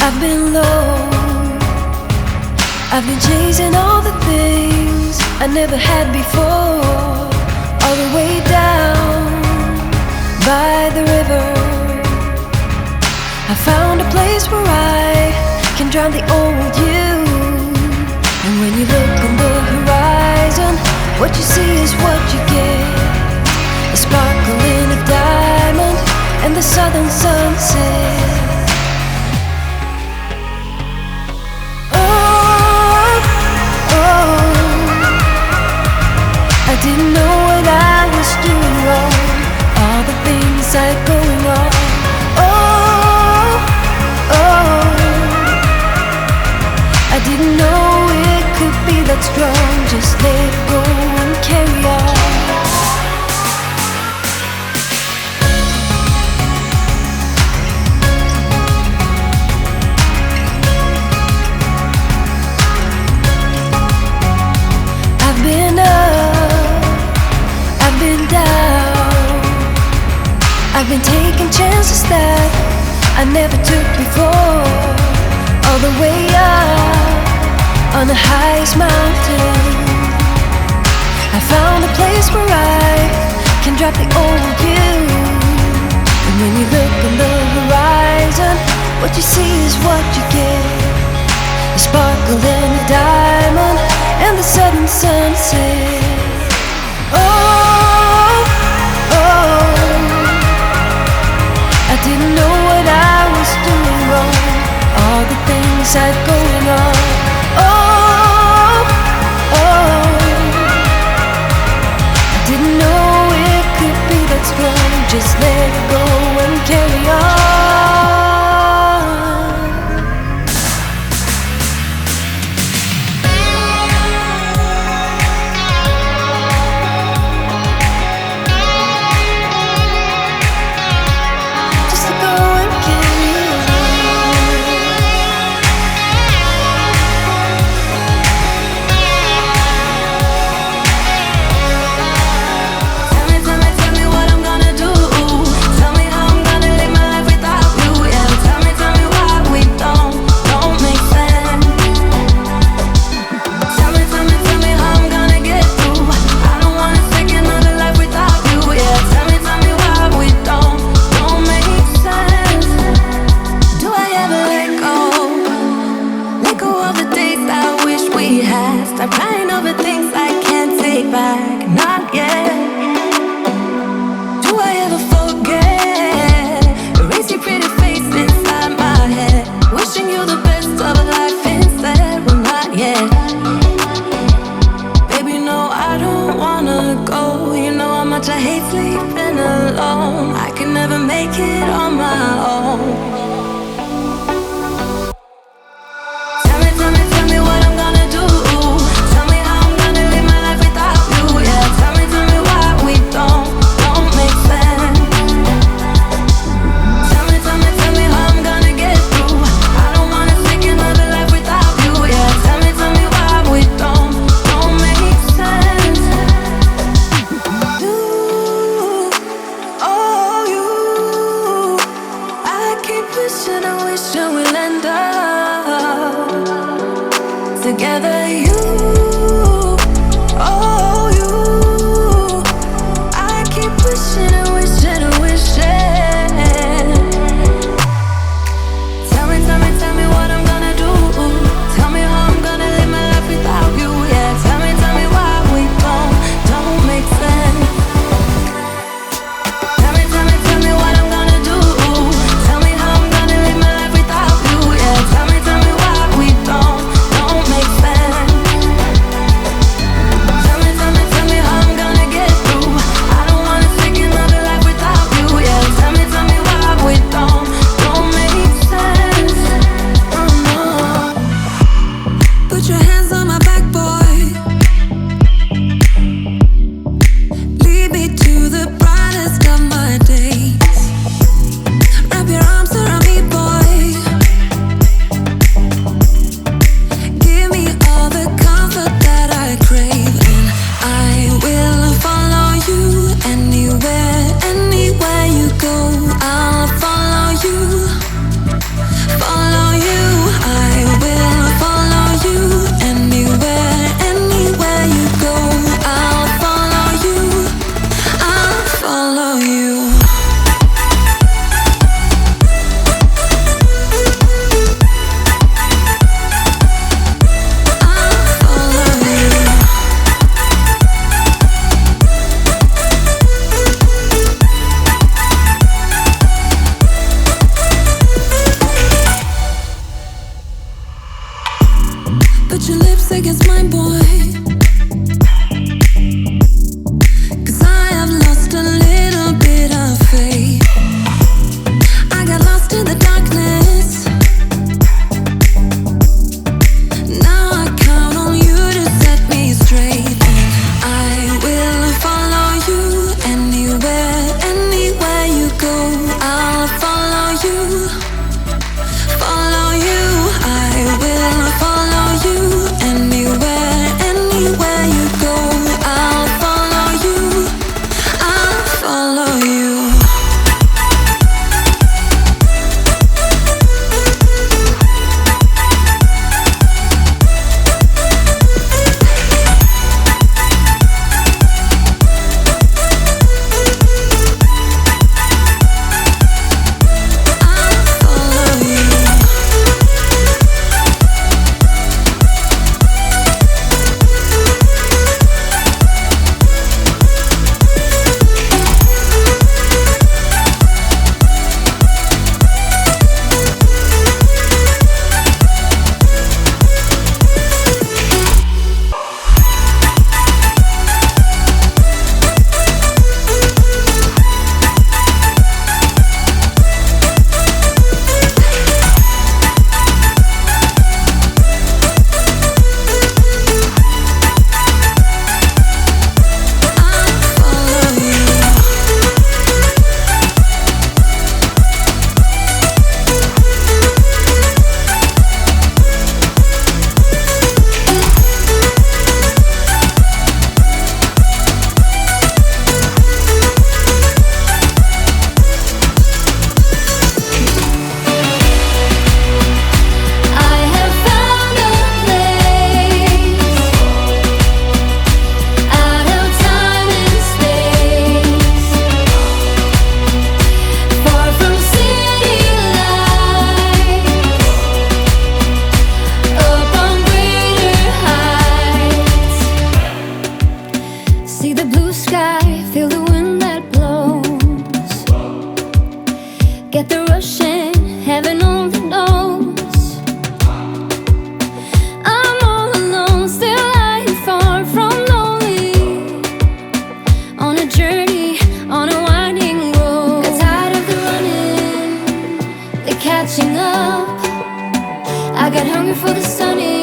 I've been low, I've been chasing all the things I never had before. All the way down by the river, I found a place where I can drown the old you. And when you look on the horizon, what you see is what you get. A sparkling of diamond and the southern sunset. I didn't know what I was doing wrong, all the things I had going on. I didn't know it could be that strong. Just let it go and carry on. I've been up, I've been down, I've been taking chances that I never took before. All the way up on the highest mountain, I found a place where I can drop the old you. And when you look on the horizon, what you see is what you get. A sparkle and a diamond and the southern sunset. I didn't know what I was doing wrong, all the things I had going on. I didn't know it could be that strong. Just let it go and carry on. Stop crying over things I can't take back, not yet. Do I ever forget? Erase your pretty face inside my head, wishing you the best of life instead. Well, not yet. Baby, no, I don't wanna go. You know how much I hate sleeping alone. I can never make it on my own. Tell me what I'm gonna do. Tell me how I'm gonna live my life without you. Yeah, tell me why we don't make sense. Tell me how I'm gonna get through. I don't wanna take another life without you. Yeah, tell me why we don't make sense. You, oh you, I keep wishing and wishing we'll end up together. You, oh you, I keep wishing and wishing and wishing. Tell me what I'm gonna do. Tell me how I'm gonna live my life without you. Yeah, tell me why we don't make sense. Tell me what I'm gonna do. Tell me how I'm gonna live my life without you. Yeah, the rushing, heaven only knows. I'm all alone, still lying far from lonely. On a journey, on a winding road. Got tired of the running, the catching up. I got hungry for the sun.